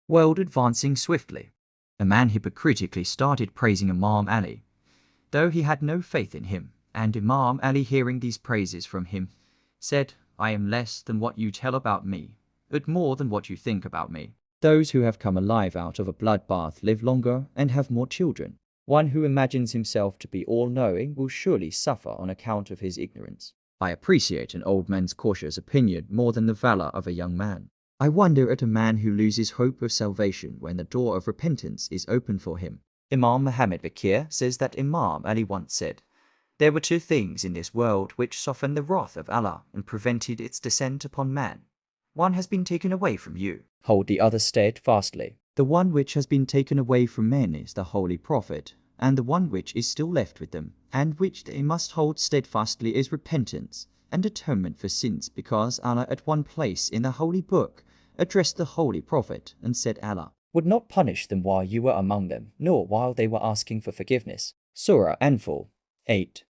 World advancing swiftly. A man hypocritically started praising Imam Ali, though he had no faith in him, and Imam Ali, hearing these praises from him, said, "I am less than what you tell about me, but more than what you think about me." Those who have come alive out of a bloodbath live longer and have more children. One who imagines himself to be all-knowing will surely suffer on account of his ignorance. I appreciate an old man's cautious opinion more than the valor of a young man. I wonder at a man who loses hope of salvation when the door of repentance is open for him. Imam Muhammad Bakir says that Imam Ali once said, "There were two things in this world which softened the wrath of Allah and prevented its descent upon man. One has been taken away from you. Hold the other steadfastly. The one which has been taken away from men is the Holy Prophet, and the one which is still left with them, and which they must hold steadfastly, is repentance and atonement for sins, because Allah at one place in the Holy Book addressed the Holy Prophet and said Allah would not punish them while you were among them, nor while they were asking for forgiveness." Surah Anfal 8.